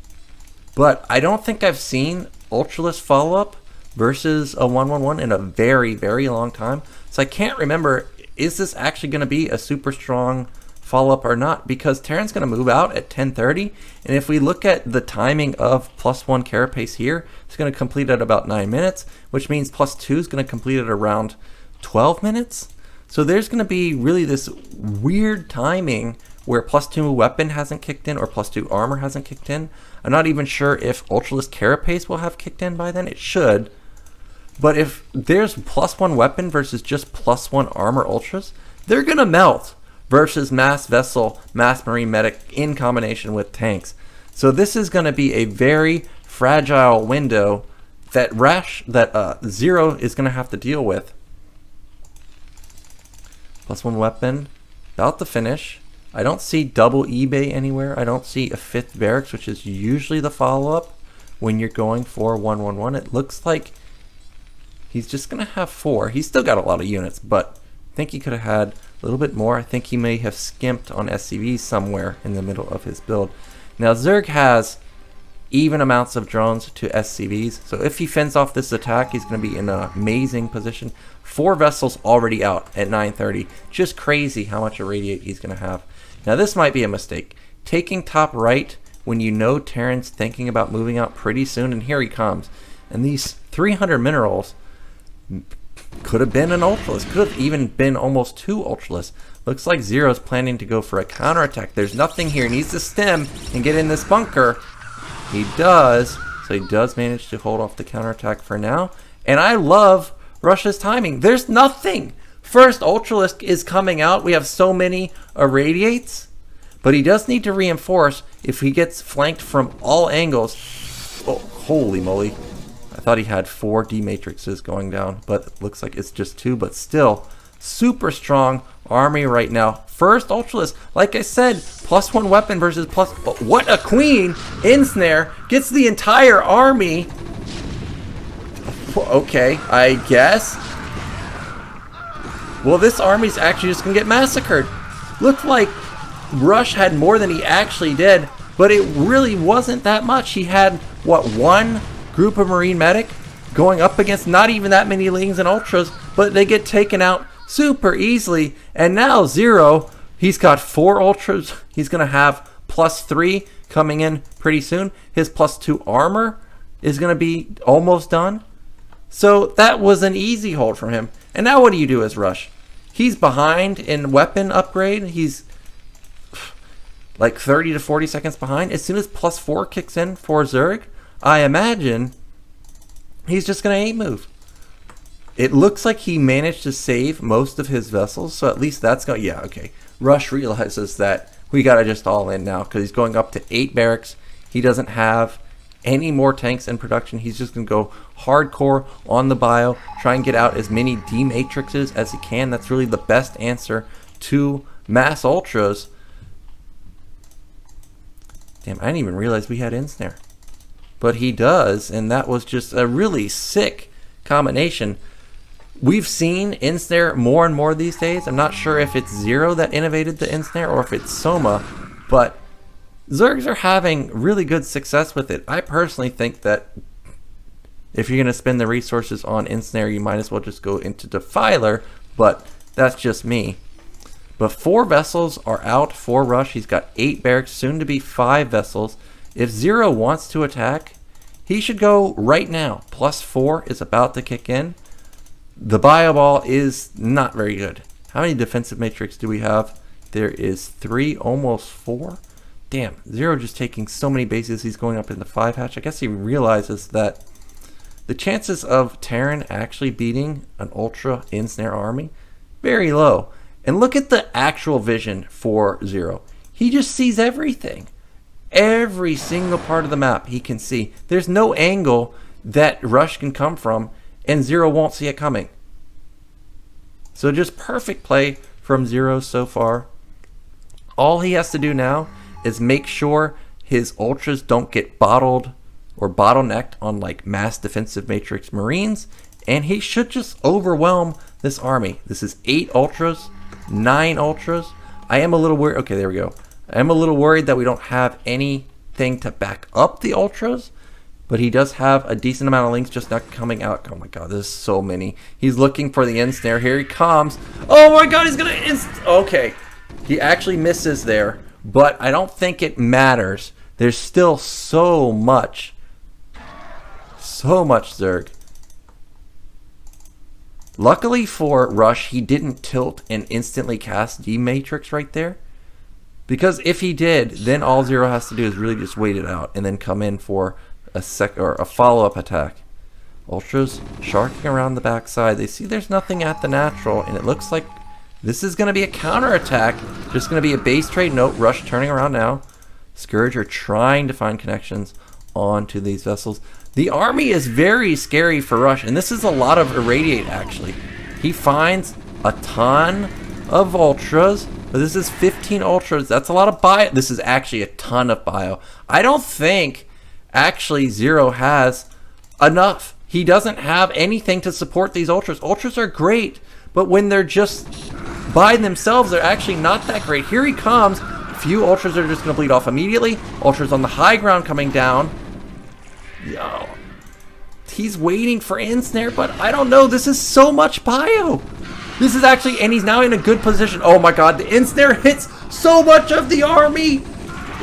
But I don't think I've seen Ultraless follow-up versus a 1-1-1 in a very, very long time. So I can't remember, is this actually going to be a super strong follow-up or not? Because Terran's going to move out at 10:30, and if we look at the timing of +1 carapace here, it's going to complete at about 9 minutes, which means +2 is going to complete at around 12 minutes. So there's going to be really this weird timing where +2 weapon hasn't kicked in or +2 armor hasn't kicked in. I'm not even sure if Ultraless carapace will have kicked in by then. It should. But if there's +1 weapon versus just +1 armor ultras, they're going to melt versus mass vessel, mass marine medic in combination with tanks. So this is going to be a very fragile window that Zero is going to have to deal with. +1 weapon, about to finish. I don't see double eBay anywhere. I don't see a 5th barracks, which is usually the follow-up when you're going for 1-1-1. It looks like he's just going to have 4. He's still got a lot of units, but I think he could have had a little bit more. I think he may have skimped on SCVs somewhere in the middle of his build. Now Zerg has even amounts of drones to SCVs, so if he fends off this attack, he's going to be in an amazing position. 4 vessels already out at 9:30. Just crazy how much irradiate he's going to have. Now this might be a mistake. Taking top right when you know Terran's thinking about moving out pretty soon, and here he comes. And these 300 minerals could have been an Ultraless, could have even been almost 2 Ultraless. Looks like Zero's planning to go for a counterattack. There's nothing here. He needs to stem and get in this bunker. He does. So he does manage to hold off the counterattack for now. And I love Russia's timing. There's nothing. First Ultraless is coming out. We have so many irradiates. But he does need to reinforce if he gets flanked from all angles. Oh, holy moly. I thought he had 4 D-matrixes going down, but it looks like it's just 2. But still, super strong army right now. First Ultraless, like I said, +1 weapon versus what a queen! Ensnare gets the entire army. Okay, I guess. Well, this army's actually just gonna get massacred. Looked like Rush had more than he actually did, but it really wasn't that much. He had, what, 1 group of Marine Medic going up against not even that many Lings and Ultras, but they get taken out super easily. And now Zero, he's got 4 Ultras. He's going to have +3 coming in pretty soon. His +2 armor is going to be almost done. So that was an easy hold from him. And now what do you do as Rush? He's behind in weapon upgrade. He's like 30 to 40 seconds behind. As soon as +4 kicks in for Zerg, I imagine he's just going to 8 move. It looks like he managed to save most of his vessels, so at least that's going. Yeah, okay. Rush realizes that we got to just all in now because he's going up to 8 barracks. He doesn't have any more tanks in production. He's just going to go hardcore on the bio, try and get out as many D-matrixes as he can. That's really the best answer to mass ultras. Damn, I didn't even realize we had Ensnare. But he does, and that was just a really sick combination. We've seen Ensnare more and more these days. I'm not sure if it's Zero that innovated the Ensnare or if it's Soma, but Zergs are having really good success with it. I personally think that if you're going to spend the resources on Ensnare, you might as well just go into Defiler, but that's just me. But 4 vessels are out for Rush. He's got 8 barracks, soon to be 5 vessels. If Zero wants to attack, he should go right now. +4 is about to kick in. The bio ball is not very good. How many defensive matrix do we have? There is 3, almost 4. Damn, Zero just taking so many bases. He's going up in the 5 hatch. I guess he realizes that the chances of Terran actually beating an Ultra Ensnare army, very low. And look at the actual vision for Zero. He just sees everything. Every single part of the map he can see. There's no angle that Rush can come from, and Zero won't see it coming. So just perfect play from Zero so far. All he has to do now is make sure his ultras don't get bottled or bottlenecked on like mass defensive matrix Marines, and he should just overwhelm this army. This is 8 ultras, 9 ultras. I am a little worried. Okay, there we go. I am a little worried that we don't have anything to back up the ultras, but he does have a decent amount of links just not coming out. Oh my god, there's so many. He's looking for the ensnare. Here he comes. Oh my god, he's gonna okay. He actually misses there, but I don't think it matters. There's still so much Zerg. Luckily for Rush, he didn't tilt and instantly cast D-Matrix right there. Because if he did, then all Zero has to do is really just wait it out and then come in for a follow-up attack. Ultras sharking around the backside. They see there's nothing at the natural, and it looks like this is going to be a counterattack. Just going to be a base trade. Nope, Rush turning around now. Scourge are trying to find connections onto these vessels. The army is very scary for Rush, and this is a lot of Irradiate actually. He finds a ton of Ultras, but this is 15 Ultras. That's a lot of bio. This is actually a ton of bio. I don't think actually Zero has enough. He doesn't have anything to support these Ultras. Ultras are great, but when they're just by themselves, they're actually not that great. Here he comes. A few Ultras are just going to bleed off immediately. Ultras on the high ground coming down. Yo, he's waiting for ensnare, but I don't know. This is so much bio. This is actually, and he's now in a good position. Oh my god, the ensnare hits so much of the army.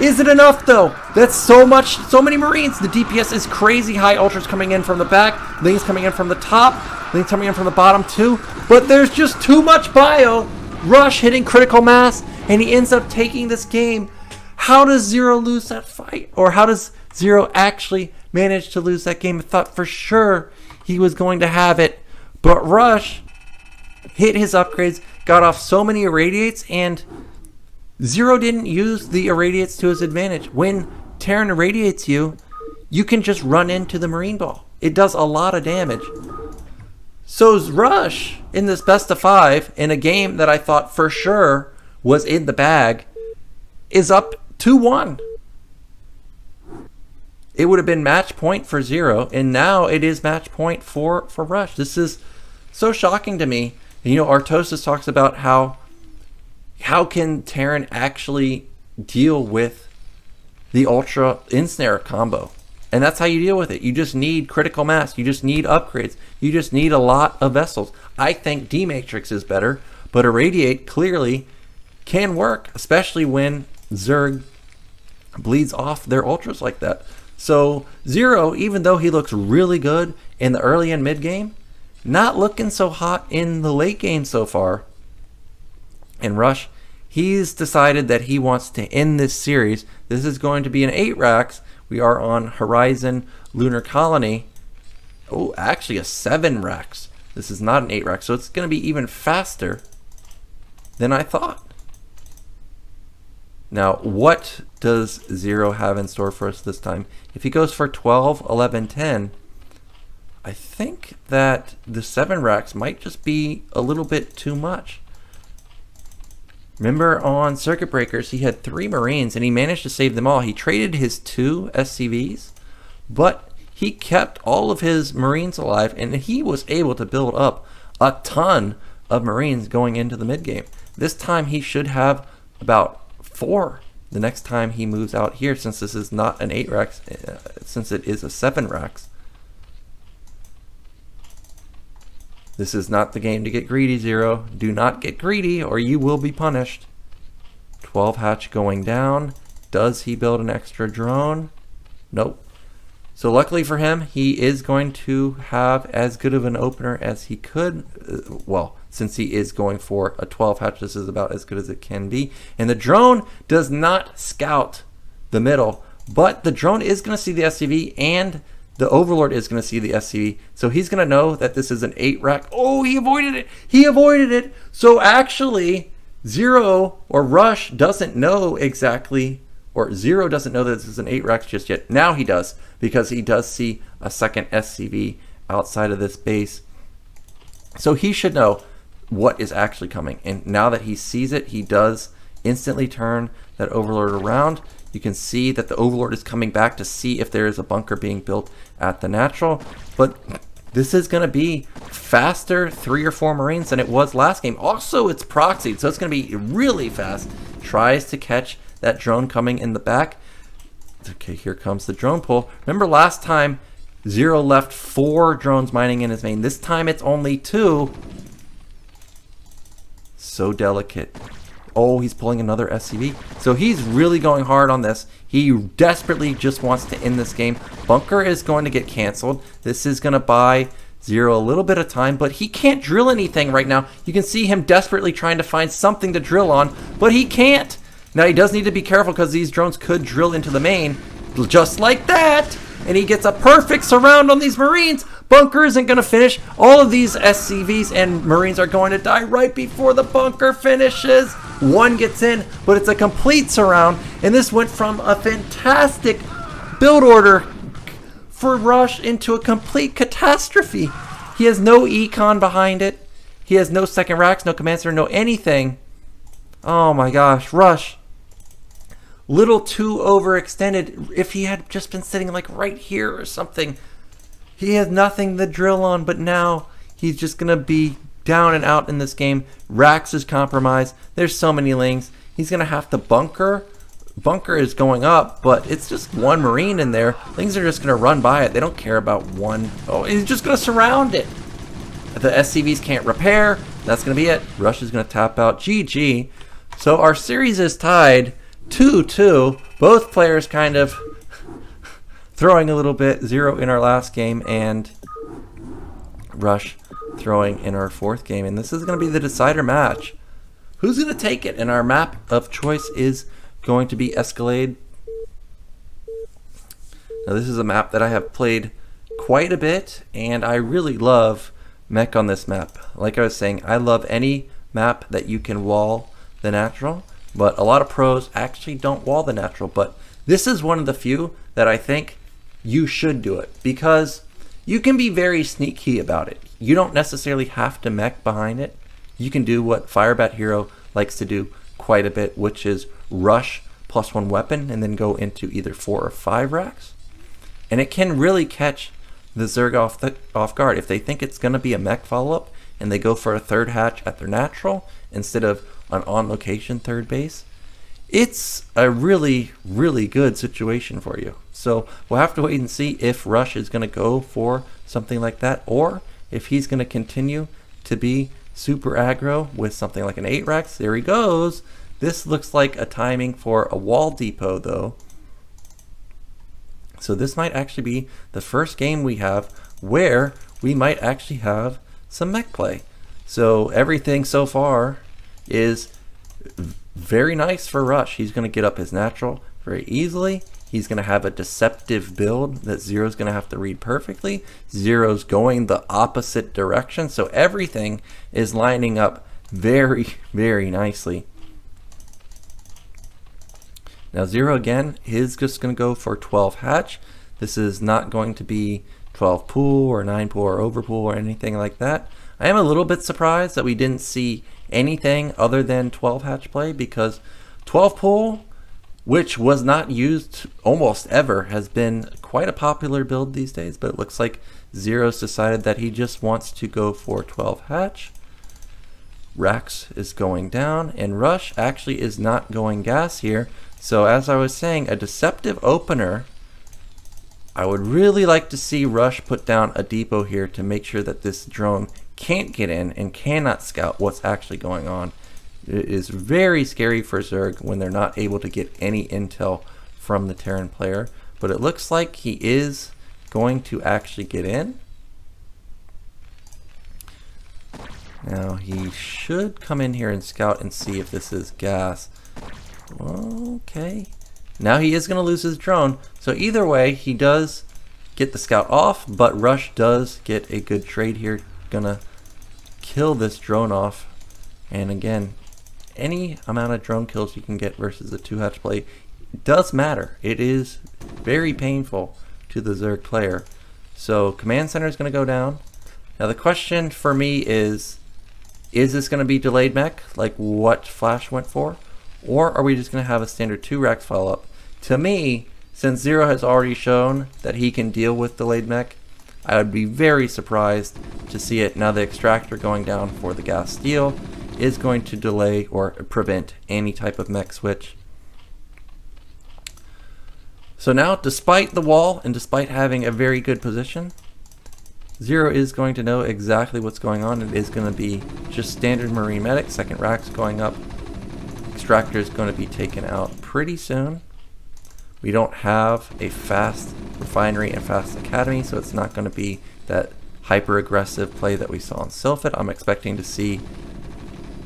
Is it enough though? That's so many Marines. The DPS is crazy high. Ultras coming in from the back, Lings coming in from the top, Lings coming in from the bottom too. But there's just too much bio. Rush hitting critical mass, and he ends up taking this game. How does Zero lose that fight? Or how does Zero actually manage to lose that game? I thought for sure he was going to have it, but Rush hit his upgrades, got off so many irradiates, and Zero didn't use the irradiates to his advantage. When Terran irradiates you, you can just run into the Marine Ball. It does a lot of damage. So Rush, in this best of 5, in a game that I thought for sure was in the bag, is up 2-1. It would have been match point for Zero, and now it is match point for Rush. This is so shocking to me. And, you know, Artosis talks about how can Terran actually deal with the Ultra Ensnare combo. And that's how you deal with it. You just need critical mass. You just need upgrades. You just need a lot of vessels. I think D-Matrix is better, but Irradiate clearly can work, especially when Zerg bleeds off their Ultras like that. So Zero, even though he looks really good in the early and mid game, not looking so hot in the late game so far. And Rush, he's decided that he wants to end this series. This is going to be an 8 racks. We are on Horizon Lunar Colony. Oh, actually a 7 racks. This is not an 8 rack, so it's going to be even faster than I thought. Now, what does Zero have in store for us this time? If he goes for 12, 11, 10, I think that the 7 racks might just be a little bit too much. Remember on Circuit Breakers, he had 3 Marines and he managed to save them all. He traded his 2 SCVs, but he kept all of his Marines alive, and he was able to build up a ton of Marines going into the mid game. This time he should have about 4 the next time he moves out here, since this is not an 8 racks, since it is a 7 racks. This is not the game to get greedy, Zero. Do not get greedy or you will be punished. 12 hatch going down. Does he build an extra drone? Nope. So luckily for him, he is going to have as good of an opener as he could. Well, since he is going for a 12 hatch, this is about as good as it can be. And the drone does not scout the middle, but the drone is going to see the SCV, and the Overlord is going to see the SCV. So he's going to know that this is an 8 rack. Oh, he avoided it. He avoided it. So actually, Zero or Rush doesn't know exactly or Zero doesn't know that this is an 8 Rex just yet. Now he does, because he does see a second SCV outside of this base. So he should know what is actually coming. And now that he sees it, he does instantly turn that Overlord around. You can see that the Overlord is coming back to see if there is a bunker being built at the natural. But this is going to be faster 3 or 4 Marines than it was last game. Also, it's proxied, so it's going to be really fast. Tries to catch that drone coming in the back. Okay, here comes the drone pull. Remember last time, Zero left 4 drones mining in his main. This time it's only 2. So delicate. Oh, he's pulling another SCV. So he's really going hard on this. He desperately just wants to end this game. Bunker is going to get canceled. This is going to buy Zero a little bit of time, but he can't drill anything right now. You can see him desperately trying to find something to drill on, but he can't. Now he does need to be careful because these drones could drill into the main, just like that. And he gets a perfect surround on these Marines. Bunker isn't going to finish. All of these SCVs and Marines are going to die right before the bunker finishes. One gets in, but it's a complete surround. And this went from a fantastic build order for Rush into a complete catastrophe. He has no econ behind it. He has no second racks, no command center, no anything. Oh my gosh, Rush. Little too overextended. If he had just been sitting like right here or something. He has nothing to drill on, but now he's just going to be down and out in this game. Rax is compromised. There's so many lings. He's going to have to bunker. Bunker is going up, but it's just 1 Marine in there. Lings are just going to run by it. They don't care about 1. Oh, he's just going to surround it. The SCVs can't repair. That's going to be it. Rush is going to tap out. GG. So our series is tied 2-2. Both players kind of throwing a little bit. Zero in our last game and Rush throwing in our 4th game. And this is going to be the decider match. Who's going to take it? And our map of choice is going to be Escalade. Now this is a map that I have played quite a bit, and I really love mech on this map. Like I was saying, I love any map that you can wall the natural, but a lot of pros actually don't wall the natural. But this is one of the few that I think you should do it, because you can be very sneaky about it. You don't necessarily have to mech behind it. You can do what Firebat Hero likes to do quite a bit, which is rush +1 weapon and then go into either 4 or 5 racks. And it can really catch the Zerg off guard. If they think it's going to be a mech follow-up and they go for a 3rd hatch at their natural instead of an on-location 3rd base, it's a really, really good situation for you. So we'll have to wait and see if Rush is going to go for something like that, or if he's going to continue to be super aggro with something like an 8 racks. There he goes. This looks like a timing for a wall depot though. So this might actually be the first game we have where we might actually have some mech play. So everything so far is very nice for Rush. He's going to get up his natural very easily. He's going to have a deceptive build that Zero's going to have to read perfectly. Zero's going the opposite direction. So everything is lining up very, very nicely. Now Zero again is just going to go for 12 hatch. This is not going to be 12 pool or 9 pool or over pool or anything like that. I am a little bit surprised that we didn't see anything other than 12 hatch play, because 12 pool, which was not used almost ever, has been quite a popular build these days. But it looks like Zero's decided that he just wants to go for 12 hatch. Rax is going down, and Rush actually is not going gas here. So as I was saying, a deceptive opener. I would really like to see Rush put down a depot here to make sure that this drone can't get in and cannot scout what's actually going on. It is very scary for Zerg when they're not able to get any intel from the Terran player. But it looks like he is going to actually get in. Now he should come in here and scout and see if this is gas. Okay. Now he is going to lose his drone. So either way, he does get the scout off, but Rush does get a good trade here. Gonna kill this drone off. And again, any amount of drone kills you can get versus a 2 hatch play does matter. It is very painful to the Zerg player. So command center is going to go down. Now the question for me is this going to be delayed mech like what Flash went for? Or are we just going to have a standard 2 racks follow up? To me, since Zero has already shown that he can deal with delayed mech, I would be very surprised to see it. Now the extractor going down for the gas steel is going to delay or prevent any type of mech switch. So now, despite the wall and despite having a very good position, Zero is going to know exactly what's going on. It is going to be just standard Marine Medic, second racks going up. Extractor is going to be taken out pretty soon. We don't have a fast refinery and fast academy, so it's not going to be that hyper aggressive play that we saw on Sylphid. I'm expecting to see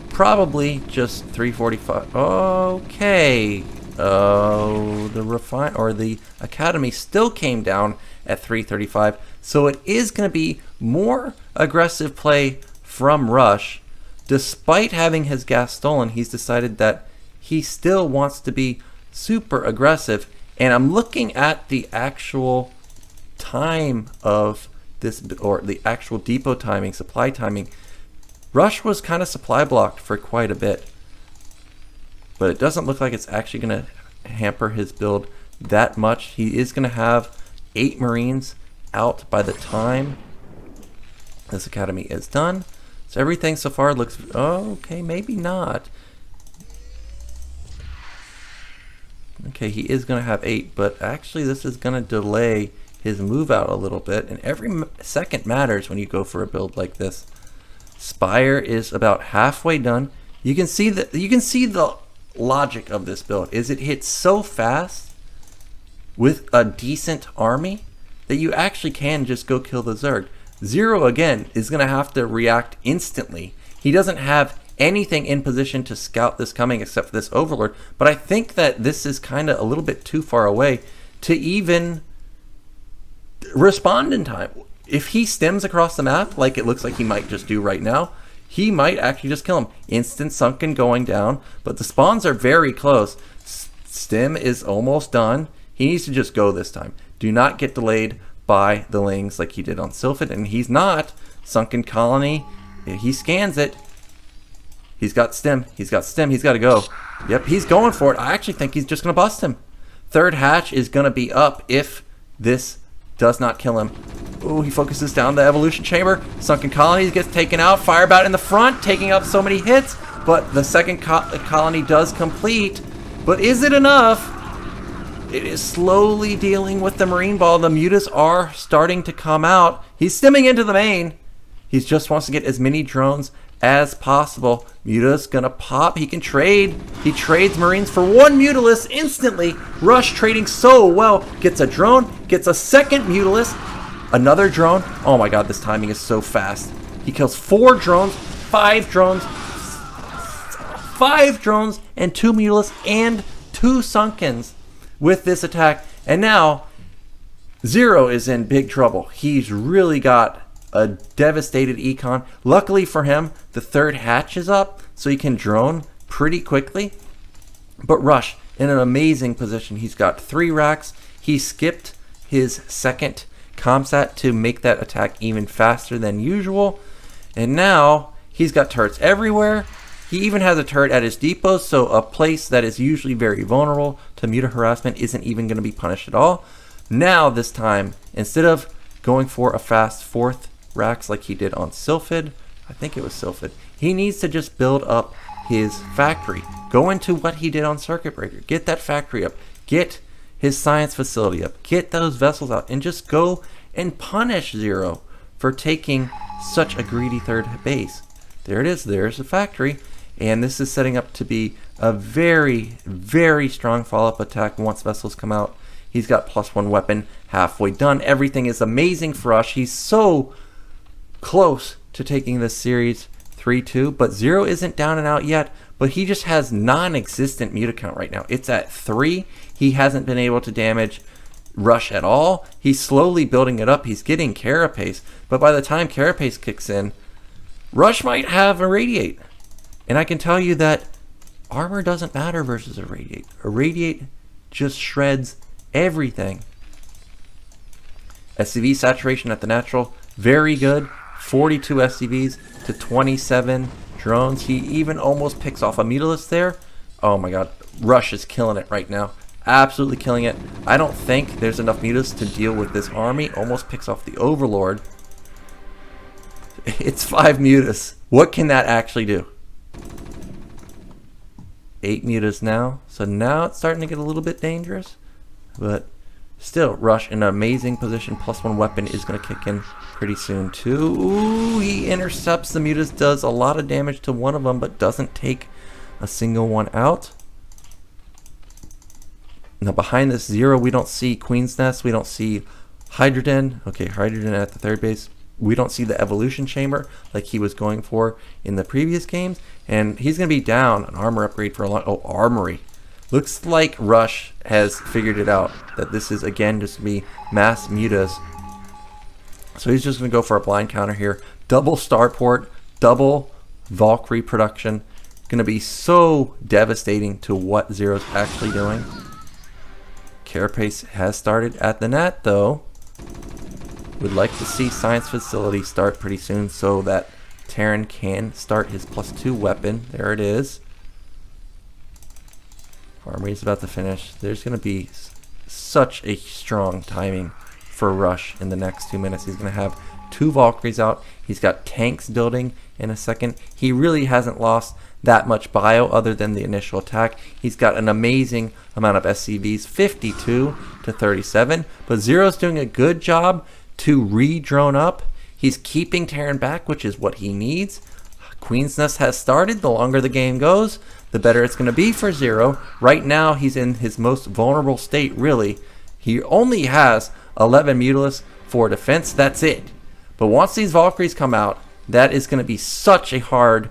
probably just 345. Okay. Oh, the academy still came down at 335. So it is going to be more aggressive play from Rush. Despite having his gas stolen, he's decided that he still wants to be super aggressive. And I'm looking at the actual time of this, or the actual depot timing, supply timing. Rush was kind of supply blocked for quite a bit. But it doesn't look like it's actually going to hamper his build that much. He is going to have 8 Marines out by the time this academy is done. So everything so far looks okay, maybe not. Okay, he is going to have 8, but actually this is going to delay his move out a little bit, and every second matters when you go for a build like this. Spire is about halfway done. You can see the logic of this build is it hits so fast with a decent army that you actually can just go kill the Zerg. Zero again is going to have to react instantly. He doesn't have anything in position to scout this coming except for this Overlord, but I think that this is kind of a little bit too far away to even respond in time. If he stems across the map like it looks like he might just do right now, he might actually just kill him. Instant sunken going down, but the spawns are very close. Stim is almost done. He needs to just go this time. Do not get delayed by the Lings like he did on Sylphid, and he's not. Sunken Colony, he scans it. He's got Stim, he's got Stim, he's got to go. Yep, he's going for it. I actually think he's just going to bust him. Third hatch is going to be up if this does not kill him. Ooh, he focuses down the evolution chamber. Sunken Colony gets taken out. Firebat in the front, taking up so many hits. But the second colony does complete. But is it enough? It is slowly dealing with the Marine Ball. The mutas are starting to come out. He's stimming into the main. He just wants to get as many drones as possible. Muta's gonna pop. He can trade. He trades Marines for 1 Mutalist instantly. Rush trading so well. Gets a drone. Gets a second Mutalist. Another drone. Oh my god, this timing is so fast. He kills 4 drones, 5 drones, 5 drones, and 2 Mutalists and 2 Sunkens with this attack. And now, Zero is in big trouble. He's really got a devastated econ. Luckily for him, the third hatch is up, so he can drone pretty quickly. But Rush in an amazing position. He's got 3 racks. He skipped his second Comsat to make that attack even faster than usual. And now he's got turrets everywhere. He even has a turret at his depot, so a place that is usually very vulnerable to muta harassment isn't even going to be punished at all. Now this time, instead of going for a fast 4th racks like he did on Sylphid, I think it was Sylphid, he needs to just build up his factory. Go into what he did on Circuit Breaker. Get that factory up. Get his science facility up. Get those vessels out and just go and punish Zero for taking such a greedy third base. There it is. There's the factory. And this is setting up to be a very, very strong follow-up attack once vessels come out. He's got +1 weapon halfway done. Everything is amazing for Rush. He's so close to taking this series 3-2, but Zero isn't down and out yet, but he just has non-existent muta count right now. It's at 3. He hasn't been able to damage Rush at all. He's slowly building it up. He's getting Carapace, but by the time Carapace kicks in, Rush might have Irradiate. And I can tell you that armor doesn't matter versus Irradiate. Irradiate just shreds everything. SCV saturation at the natural, very good. 42 SCVs to 27 drones. He even almost picks off a Mutalisk there. Oh my god, Rush is killing it right now. Absolutely killing it. I don't think there's enough Mutalisks to deal with this army. Almost picks off the Overlord. It's 5 Mutas. What can that actually do? 8 Mutas now. So now it's starting to get a little bit dangerous. But still, Rush in an amazing position. +1 weapon is going to kick in pretty soon too. Ooh, he intercepts the Mutas. Does a lot of damage to one of them, but doesn't take a single one out. Now behind this 0, we don't see Queen's Nest. We don't see Hydrogen. Okay, Hydrogen at the 3rd base. We don't see the evolution chamber like he was going for in the previous games. And he's going to be down an armor upgrade for a long... Oh, armory. Looks like Rush has figured it out. That this is, again, just going to be mass mutas. So he's just going to go for a blind counter here. Double starport. Double Valkyrie production. Going to be so devastating to what Zero's actually doing. Carapace has started at the net, though. Would like to see Science Facility start pretty soon so that Terran can start his +2 weapon. There it is. Armory's about to finish. There's going to be such a strong timing for Rush in the next 2 minutes. He's going to have 2 Valkyries out. He's got tanks building in a second. He really hasn't lost that much bio other than the initial attack. He's got an amazing amount of SCVs, 52 to 37. But Zero's doing a good job to re-drone up. He's keeping Terran back, which is what he needs. Queen's Nest has started. The longer the game goes, the better it's going to be for Zero. Right now, he's in his most vulnerable state, really. He only has 11 Mutalisks for defense. That's it. But once these Valkyries come out, that is going to be such a hard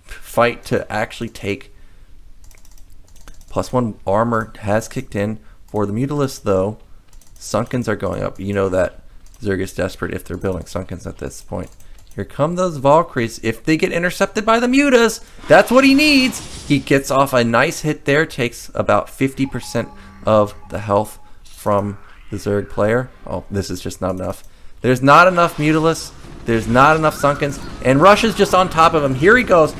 fight to actually take. +1 armor has kicked in for the Mutalisks, though. Sunkens are going up. You know that Zerg is desperate if they're building Sunkens at this point. Here come those Valkyries. If they get intercepted by the Mutas, that's what he needs. He gets off a nice hit there. Takes about 50% of the health from the Zerg player. Oh, this is just not enough. There's not enough Mutalisks. There's not enough Sunkens. And Rush is just on top of him. Here he goes.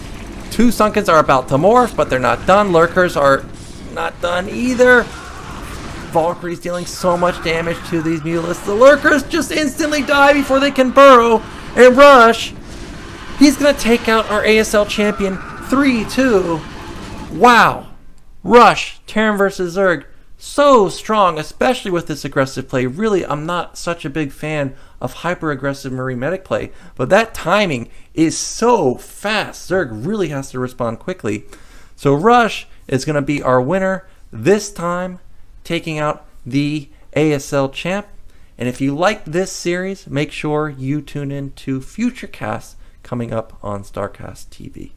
2 Sunkens are about to morph, but they're not done. Lurkers are not done either. Valkyrie's dealing so much damage to these Mutalisks. The Lurkers just instantly die before they can burrow. And Rush, he's going to take out our ASL champion 3-2. Wow. Rush, Terran versus Zerg, so strong, especially with this aggressive play. Really, I'm not such a big fan of hyper-aggressive Marine Medic play, but that timing is so fast. Zerg really has to respond quickly. So Rush is going to be our winner this time, taking out the ASL champ. And if you like this series, make sure you tune in to future casts coming up on StarCast TV.